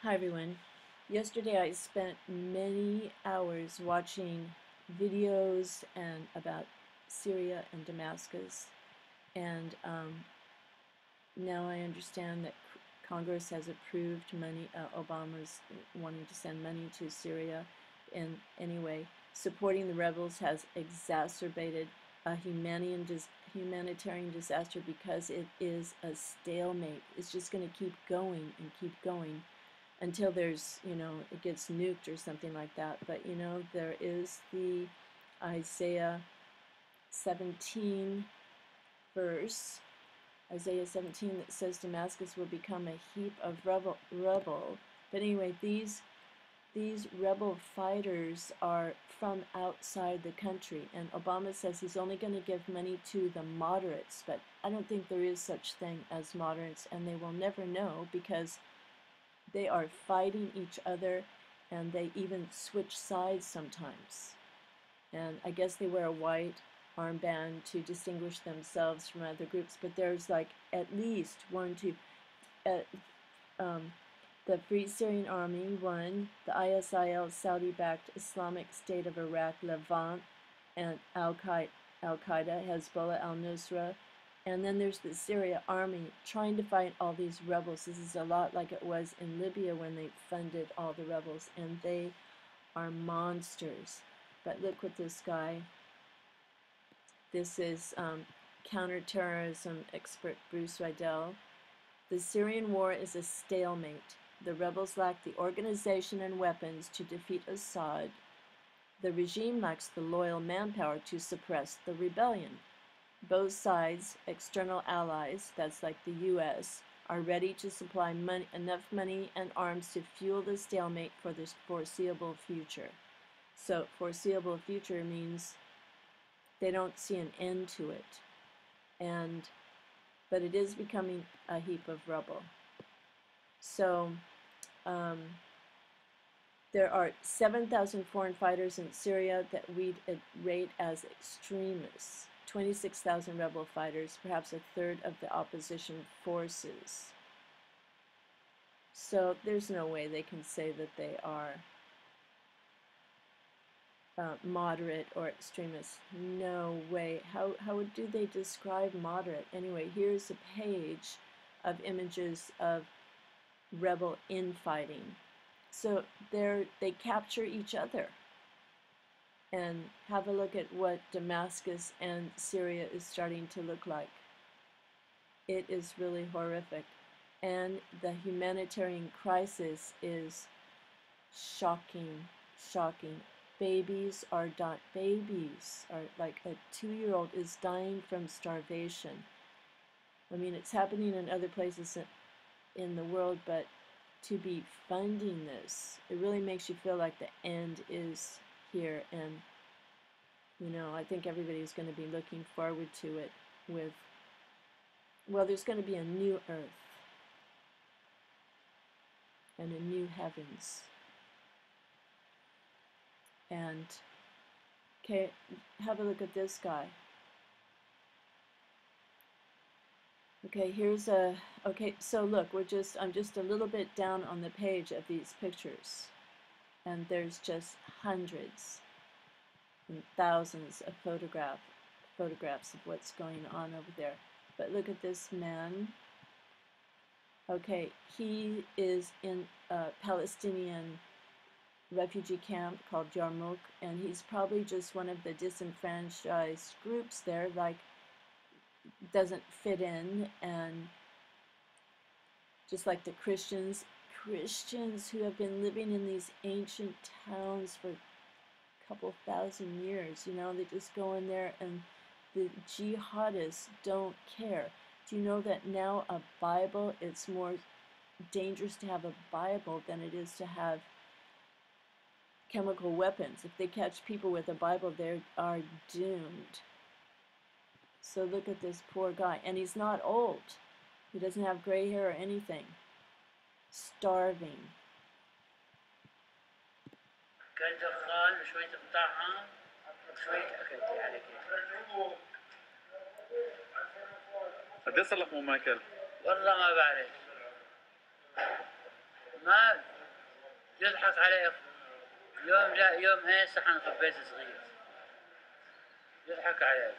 Hi everyone. Yesterday I spent many hours watching videos and about Syria and Damascus, and now I understand that Congress has approved money. Obama's wanting to send money to Syria, and anyway, supporting the rebels has exacerbated a humanitarian disaster because it is a stalemate. It's just going to keep going and keep going until there's, it gets nuked or something like that. But, there is the Isaiah 17 verse, Isaiah 17, that says Damascus will become a heap of rubble. But anyway, these rebel fighters are from outside the country, and Obama says he's only going to give money to the moderates, but I don't think there is such thing as moderates, and they will never know because they are fighting each other, and they even switch sides sometimes. And I guess they wear a white armband to distinguish themselves from other groups, but there's like at least one, two, the Free Syrian Army, one, the ISIL, Saudi-backed Islamic State of Iraq, Levant, and Al-Qaeda, Hezbollah, al-Nusra, and then there's the Syria army trying to fight all these rebels. This is a lot like it was in Libya when they funded all the rebels, and they are monsters. But look what this guy, this is counterterrorism expert Bruce Riedel. The Syrian war is a stalemate. The rebels lack the organization and weapons to defeat Assad. The regime lacks the loyal manpower to suppress the rebellion. Both sides, external allies, that's like the U.S., are ready to supply enough money and arms to fuel the stalemate for this foreseeable future. So foreseeable future means they don't see an end to it. But it is becoming a heap of rubble. So there are 7,000 foreign fighters in Syria that we'd rate as extremists. 26,000 rebel fighters, perhaps a third of the opposition forces. So there's no way they can say that they are moderate or extremist. No way. How do they describe moderate? Anyway, here's a page of images of rebel infighting. So they capture each other. And have a look at what Damascus and Syria is starting to look like. It is really horrific. And the humanitarian crisis is shocking, shocking. Babies are dying. Babies are like a 2-year-old is dying from starvation. I mean, it's happening in other places in the world, but to be funding this, it really makes you feel like the end is here. And I think everybody's going to be looking forward to it with, well, there's going to be a new earth and a new heavens. And okay, have a look at this guy. Okay, here's okay, so look, I'm just a little bit down on the page of these pictures, and there's just hundreds and thousands of photographs of what's going on over there. But look at this man. Okay, he is in a Palestinian refugee camp called Yarmouk, and he's probably just one of the disenfranchised groups there, like doesn't fit in, and just like the Christians who have been living in these ancient towns for a couple thousand years, they just go in there, and the jihadists don't care. Do you know that now a Bible, it's more dangerous to have a Bible than it is to have chemical weapons? If they catch people with a Bible, they are doomed. So look at this poor guy, and he's not old. He doesn't have gray hair or anything. Starving. قد ايه صار لك مو ماكل؟ والله ما بعرف. ما يضحك علي يوم جاء يوم صحن خبيز صغير يضحك علي.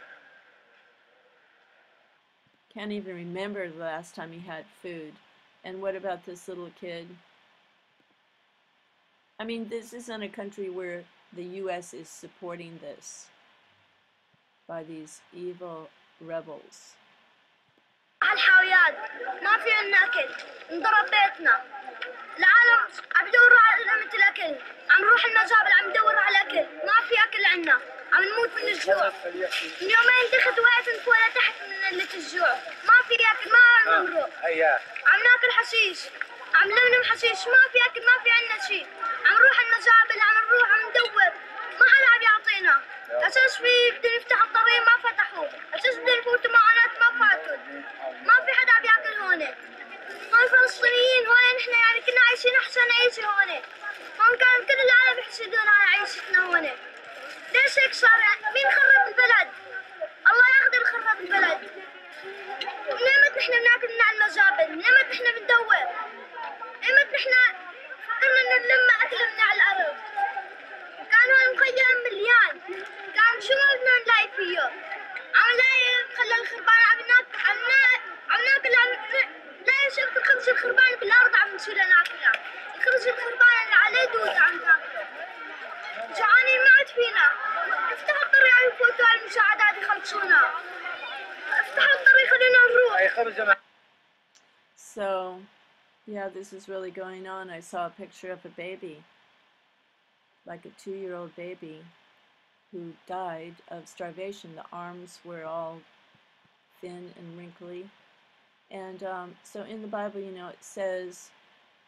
Can't even remember the last time he had food. And what about this little kid? I mean, this isn't a country where the U.S. is supporting this by these evil rebels. الحاويات ما في عنا أكل انضرب بيتنا العالم عم يدوروا على لقمة الأكل عم نروح المجابل عم ندور على الأكل ما في أكل عنا عم نموت من الجوع من يومين دخت وقعت ولا تحت من قلة الجوع ما في أكل ما عم نمرق عم ناكل حشيش عم نلملم حشيش ما في أكل ما في عنا شيء عم نروح المجابل عم نروح عم ندور ما حدا عم يعطينا أساس في بدنا نفتح الطريق ما فتحوا أساس بدنا نفوت معاناة ما فاتوا ما في حدا عم ياكل هون هون فلسطينيين هون نحن يعني كنا عايشين أحسن عيشة هون كان كل العالم يحسدون على عيشتنا هون ليش هيك صار مين خرب البلد الله ياخذ اللي خرب البلد نمت نحن بناكل من على المجابل نمت نحن بندور نمت نحن فكرنا نلم أكل من على الأرض كانوا المخيم مليان كان شو ما بدنا نلاقي فيه عم نلاقي خلى الخربان عم ناكل نلاقي شفت الخبز الخربان بالأرض عم نشيل ناكلها الخبز الخربان اللي عليه دود عم ناكله جوعانين ما عاد فينا افتحوا الطريق يفوتوا على المساعدات يخلصونا افتحوا الطريق خلينا نروح. So, yeah, this is really going on. I saw a picture of a baby, like a 2-year-old baby, who died of starvation. The arms were all thin and wrinkly. And so in the Bible, you know, it says,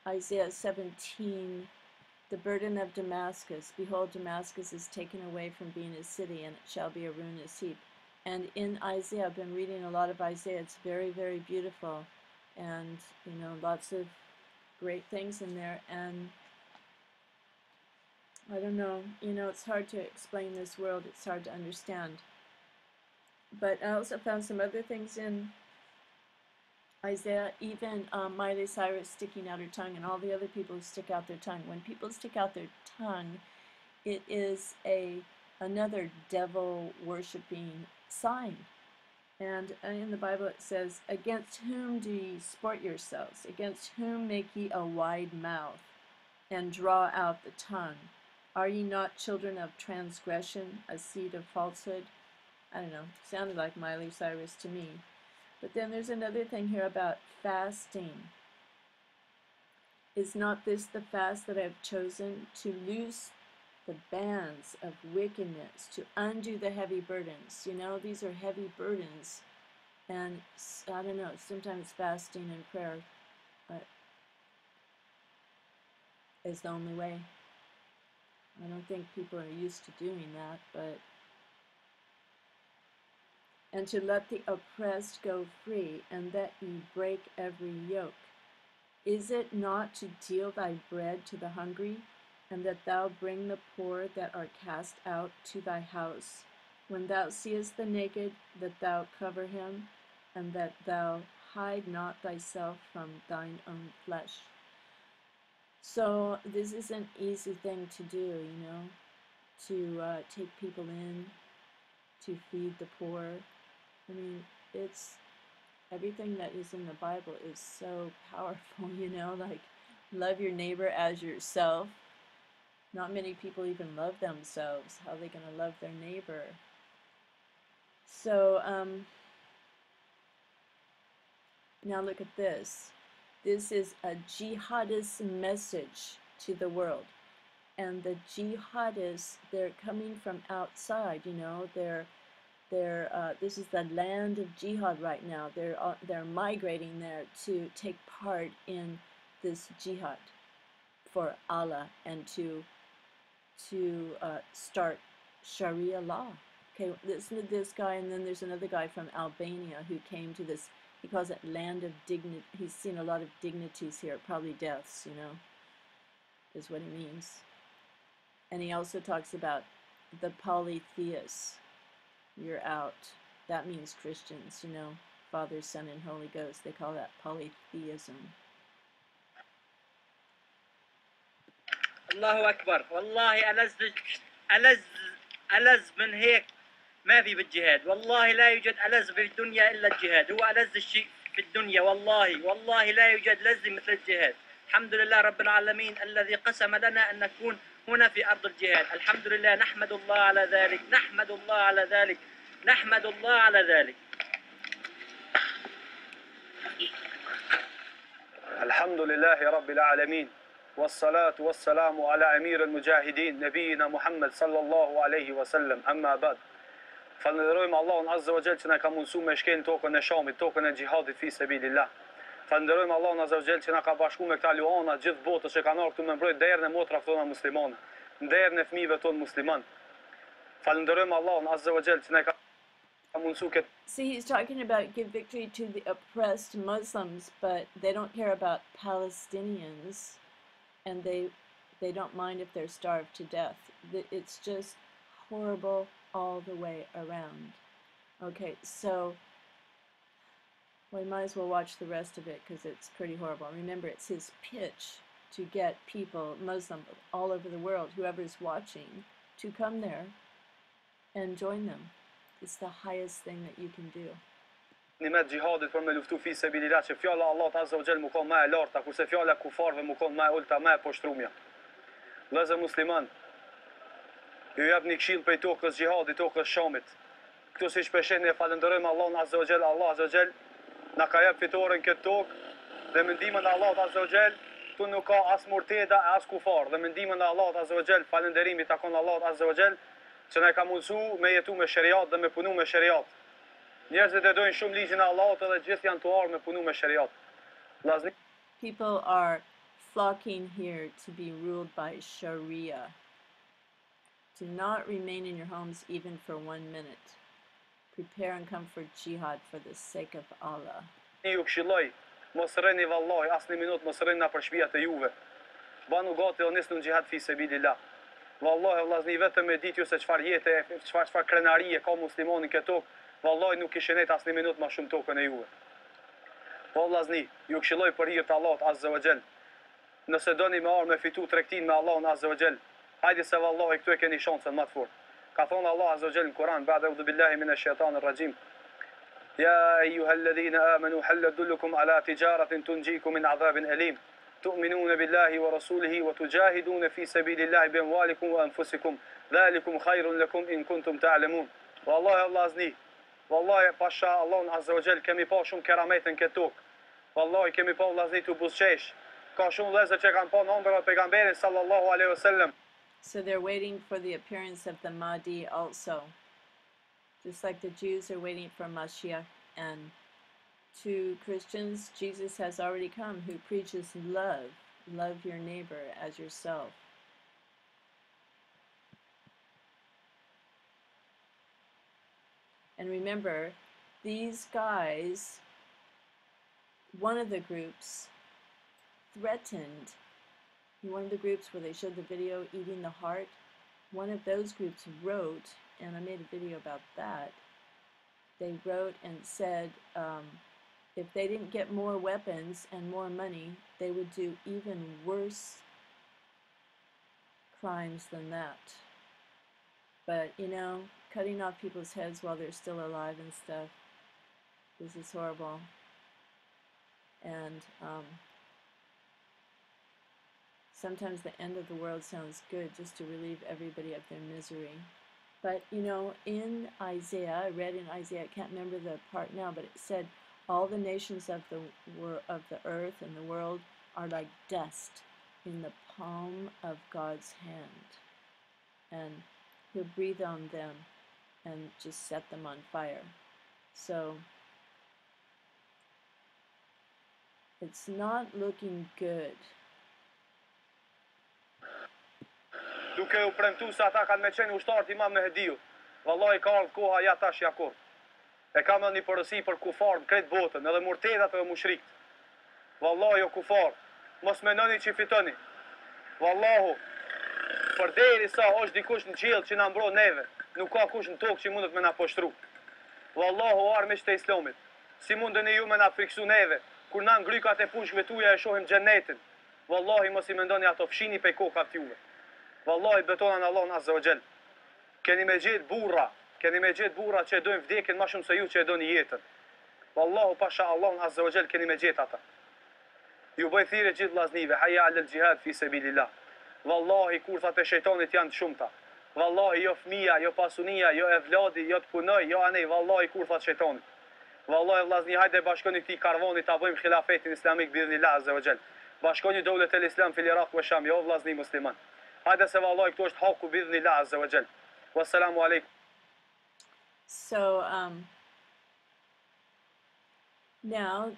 Isaiah 17, the burden of Damascus, behold, Damascus is taken away from being a city, and it shall be a ruinous heap. And in Isaiah, I've been reading a lot of Isaiah. It's very, very beautiful. And, you know, lots of great things in there. And I don't know, you know, it's hard to explain this world. It's hard to understand. But I also found some other things in Isaiah, even Miley Cyrus sticking out her tongue and all the other people who stick out their tongue. When people stick out their tongue, it is another devil worshiping sign. And in the Bible it says, against whom do ye sport yourselves? Against whom make ye a wide mouth, and draw out the tongue? Are ye not children of transgression, a seed of falsehood? I don't know, sounded like Miley Cyrus to me. But then there's another thing here about fasting. Is not this the fast that I have chosen, to loose the bands of wickedness, to undo the heavy burdens? You know, these are heavy burdens. And I don't know, sometimes fasting and prayer is the only way. I don't think people are used to doing that, but and to let the oppressed go free, and that ye break every yoke. Is it not to deal thy bread to the hungry, and that thou bring the poor that are cast out to thy house? When thou seest the naked, that thou cover him, and that thou hide not thyself from thine own flesh. So this is an easy thing to do, you know, to take people in, to feed the poor. I mean, it's everything that is in the Bible is so powerful, you know, like love your neighbor as yourself. Not many people even love themselves. How are they going to love their neighbor? So, now look at this. This is a jihadist message to the world. And the jihadists, they're coming from outside, you know, this is the land of jihad right now. They're migrating there to take part in this jihad for Allah and to start Sharia law. Okay, listen to this guy, and then there's another guy from Albania who came to this. He calls it land of dignity. He's seen a lot of dignities here, probably deaths, you know, is what he means. And he also talks about the polytheists. You're out. That means Christians, you know, Father, Son, and Holy Ghost. They call that polytheism. الله أكبر. والله ألذ ألذ من هيك ما في بالجهاد. والله لا يوجد ألذ في الدنيا إلا الجهاد. هو ألذ الشيء في الدنيا. والله لا يوجد لذة مثل الجهاد. الحمد لله رب العالمين الذي قسم لنا أن نكون هنا في أرض الجهاد. الحمد لله، نحمد الله على ذلك، نحمد الله على ذلك، نحمد الله على ذلك. الحمد لله رب العالمين والصلاة والسلام على أمير المجاهدين نبينا Muhammed sallallahu alaihi wasallam. Amma ba'd. Falenderojmë Allahun Azza wa Jall që na ka mundsuar me shkel tokën e Shamit, tokën e xhihadit fi sabilillah. Falenderojmë Allahun Azza wa Jall që na ka bashkuar me këta luana gjithë botës që kanë ardhur këtu me mbrojt derën e motra tona muslimane, derën e fëmijëve tonë musliman. Falenderojmë Allahun Azza wa Jall që na ka mundsuar këtë. See, he's talking about give victory to the oppressed Muslims, but they don't care about Palestinians, and they don't mind if they're starved to death. It's just horrible all the way around. Okay, so we might as well watch the rest of it because it's pretty horrible. Remember, it's his pitch to get people, Muslim, all over the world, whoever's watching, to come there and join them. It's the highest thing that you can do. Nimet gjihadit për me luftu fi sabilillah, që fjala Allah Azza wa Jall më kon më e larta, kurse fjala e kufarëve më kon më e ulta, më e poshtrumja. Vëllezër musliman, ju jap një këshill prej tokës gjihadit, tokës Shamit. Këtu siç shpesheni e falenderojmë Allahun Azza wa Jall. Allah Azza wa Jall na ka jap fitoren këtë tokë dhe me ndihmën e Allahut Azza wa Jall, tu nuk ka as murteda as kufar. Dhe me ndihmën e Allahut Azza wa Jall, falënderimi takon Allahut Azza wa Jall, që na ka mundsuar me jetu me shariat dhe me punu me shariat. Njerëzit e dojnë shumë ligjin e Allahut edhe gjithë janë tuar me punu me shariat. Vllazni, People are flocking here to be ruled by Sharia. Do not remain in your homes even for 1 minute. Prepare and come for jihad for the sake of Allah. ju këshilloj, mos rreni vallahi, as një minutë mos rreni na për shtëpiat e juve. Banu gati dhe nisni në jihad fi sabilillah. Vallahi vllazni, vetëm e ditë ju se çfarë jete, çfarë krenarie ka muslimani këtë tokë. Vallahi nuk kishin net as një minutë më shumë tokën e juve. Po vllazni, ju këshilloj për hir të Allahut Azza wa Jall. Nëse doni me armë me fitu tregtin me Allahun Azza wa Jall, hajde se vallahi këtu e keni shansën më të fortë. Ka thonë Allah Azza wa Jall në Kur'an, ba'da a'udhu billahi minash shaitanir rajim. يا أيها الذين آمنوا هل أدلكم على تجارة تنجيكم من عذاب أليم تؤمنون بالله ورسوله وتجاهدون في سبيل الله بأموالكم وأنفسكم ذلكم خير لكم إن كنتم تعلمون. والله الله أزني والله pasha Allahun Azza wa Jall kemi pa shumë kerametën këtë tokë. Wallahi kemi pa vllazni të buzëqesh. Ka shumë vëllezër që kanë pa në ëndër e pejgamberin sallallahu alaihi wasallam. So they're waiting for the appearance of the Mahdi also. Just like the Jews are waiting for Mashiach, and to Christians, Jesus has already come, who preaches love. Love your neighbor as yourself. And remember, these guys, one of the groups threatened, one of the groups where they showed the video eating the heart, one of those groups wrote, and I made a video about that, they wrote and said if they didn't get more weapons and more money, they would do even worse crimes than that. But, you know, cutting off people's heads while they're still alive and stuff, this is horrible. And sometimes the end of the world sounds good just to relieve everybody of their misery. But, you know, in Isaiah, I read in Isaiah, I can't remember the part now, but it said, all the nations of the earth and the world are like dust in the palm of God's hand. And He'll breathe on them and just set them on fire. So, it's not looking good. Duke u premtu se ata kanë me qenë ushtarët Imam Mehdiut. Vallahi ka ardhur koha ja tash jakor. E kam një porosi për kufarët krejt botën, edhe murtedat edhe mushrikët. Vallahi o kufar, mos mendoni që fitoni. Vallahu, përderisa është dikush në qiell që na mbron neve, nuk ka kush në tokë që mundet me na poshtru. Vallahu armiqtë e Islamit, si mundeni ju me na friksu neve, kur na ngrykat e pushkëve tuaja e shohim xhenetin. Wallahi mos I mendoni ato fshini pe kokat juve. Wallahi betonan Allahun Azza wa Jall. Keni me gjetë burra që e dojnë vdekin ma shumë se ju që e dojnë jetën. Wallahu pasha Allahun Azza wa Jall keni me gjetë ata. Ju bëj thirrje gjithë vllaznive, hayya alal jihad fi sabilillah. Wallahi kurthat e shejtanit janë të shumta. Wallahi jo fëmia, jo pasunia, jo evladi, jo të punoj, jo anej, wallahi kurthat shejtanit. Wallahi vllazni, hajde bashkoni këtij karvani ta bëjmë khilafetin islamik bi'idhnillah Azza wa Jall. Bashkoni dawlet el Islam fil Iraq wa Sham, jo vllazni musliman. Hajde se wallahi këtu është haku bi'idhnillah Azza wa Jall. Wassalamu alaikum. So, now,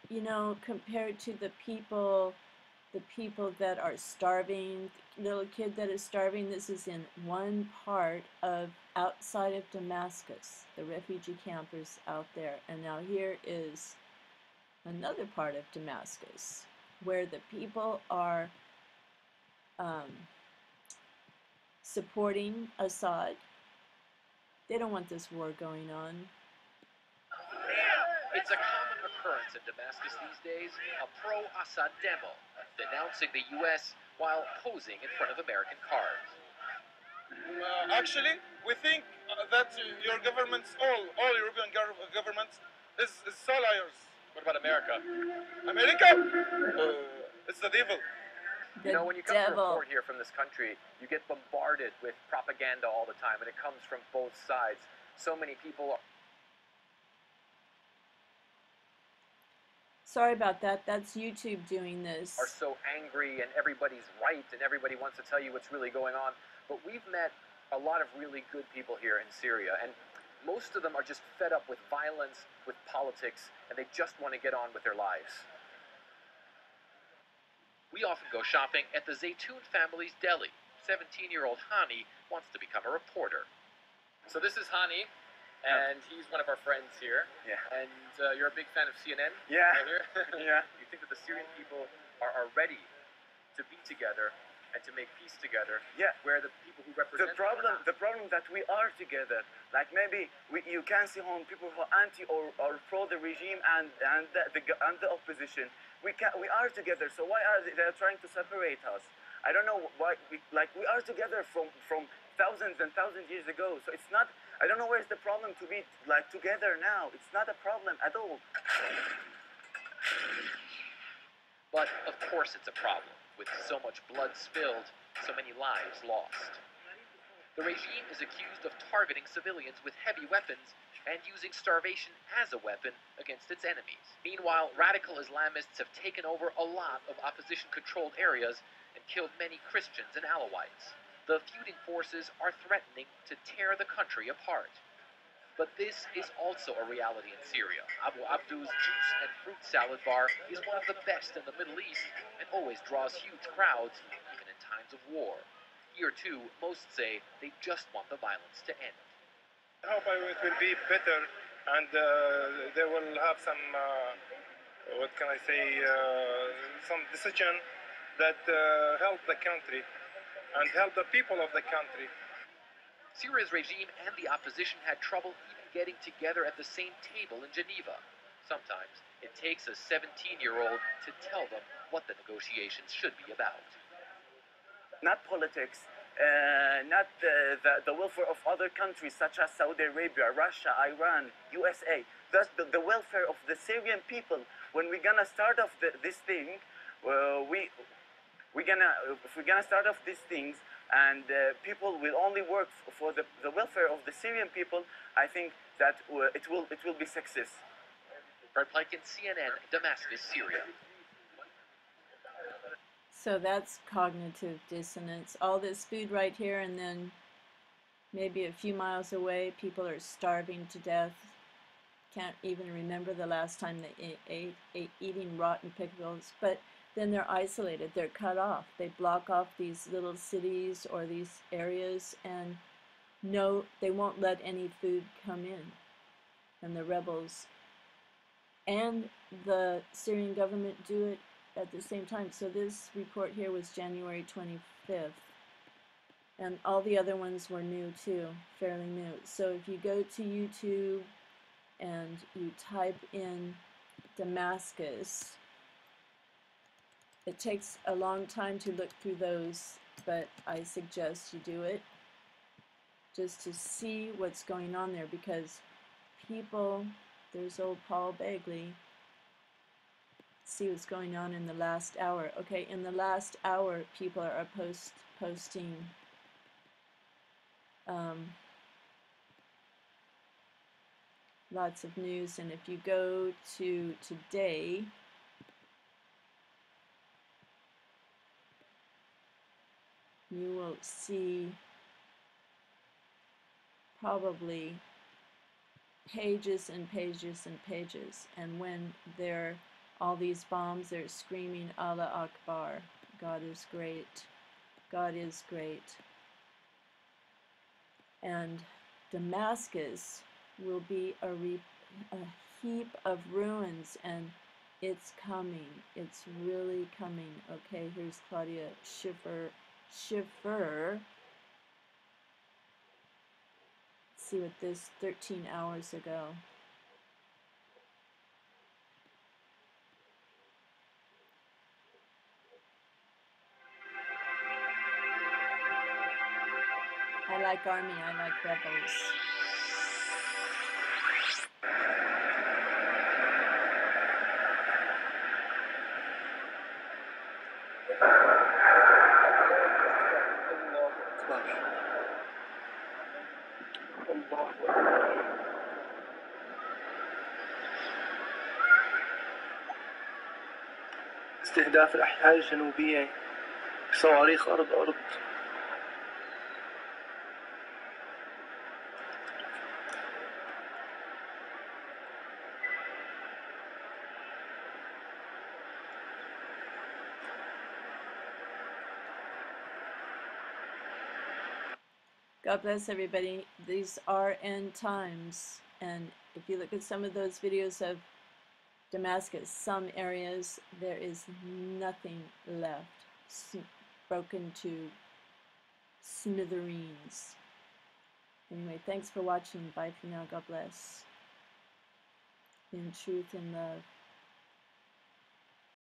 you know, compared to the people that are starving, the little kid that is starving, this is in one part of outside of Damascus, the refugee campers out there. And now here is another part of Damascus where the people are supporting Assad. They don't want this war going on. It's a common occurrence in Damascus these days, a pro-Assad demo, denouncing the U.S. while posing in front of American cars. Actually, we think that your governments, all European governments, is so liars. What about America? America, it's the devil. You know, when you come to report here from this country, you get bombarded with propaganda all the time, and it comes from both sides. So many people are... Sorry about that. That's YouTube doing this. Are so angry, and everybody's right, and everybody wants to tell you what's really going on. But we've met a lot of really good people here in Syria, and most of them are just fed up with violence, with politics, and they just want to get on with their lives. We often go shopping at the Zaytoun family's deli. 17-year-old Hani wants to become a reporter. So this is Hani, and he's one of our friends here. Yeah. And you're a big fan of CNN? Yeah. Right here? Yeah. You think that the Syrian people are ready to be together and to make peace together? Yeah. Where the people who represent The problem that we are together. Like maybe you can see how people who are anti or pro the regime and the opposition. We are together. So why are they trying to separate us? I don't know why. We are together from thousands and thousands years ago. So it's not. I don't know where's the problem to be like together now. It's not a problem at all. But of course it's a problem, with so much blood spilled, so many lives lost. The regime is accused of targeting civilians with heavy weapons and using starvation as a weapon against its enemies. Meanwhile, radical Islamists have taken over a lot of opposition-controlled areas and killed many Christians and Alawites. The feuding forces are threatening to tear the country apart. But this is also a reality in Syria. Abu Abdu's juice and fruit salad bar is one of the best in the Middle East and always draws huge crowds, even in times of war. Here too, most say they just want the violence to end. I hope it will be better, and they will have some, what can I say, some decision that help the country and help the people of the country. Syria's regime and the opposition had trouble even getting together at the same table in Geneva. Sometimes it takes a 17-year-old to tell them what the negotiations should be about. Not politics, not the welfare of other countries such as Saudi Arabia, Russia, Iran, USA. That's the welfare of the Syrian people. When we're gonna start off this thing, if we're gonna start off these things, and people will only work for the welfare of the Syrian people, I think that it will be success. Fred Plotkin, CNN, Damascus, Syria. So that's cognitive dissonance. All this food right here, and then maybe a few miles away, people are starving to death. Can't even remember the last time they ate eating rotten pickles. But then they're isolated. They're cut off. They block off these little cities or these areas, and no, they won't let any food come in. And the rebels and the Syrian government do it at the same time. So this report here was January 25th, and all the other ones were new too, fairly new. So if you go to YouTube and you type in Damascus, It takes a long time to look through those, but I suggest you do it just to see what's going on there, because people, there's old Paul Bagley, see what's going on in the last hour. Okay, in the last hour, people are posting lots of news, and if you go to today, you will see probably pages and pages and pages, and when they're all these bombs, they're screaming Allah Akbar, God is great, God is great. And Damascus will be a heap of ruins, and it's coming, it's really coming. Okay, here's Claudia Schiffer. Let's see what this 13 hours ago. I like army, I like rebels. استهداف الأحياء الجنوبية بصواريخ أرض. God bless everybody. These are end times, and if you look at some of those videos of Damascus, some areas there is nothing left, broken to smithereens. Anyway, thanks for watching. Bye for now. God bless. In truth and love.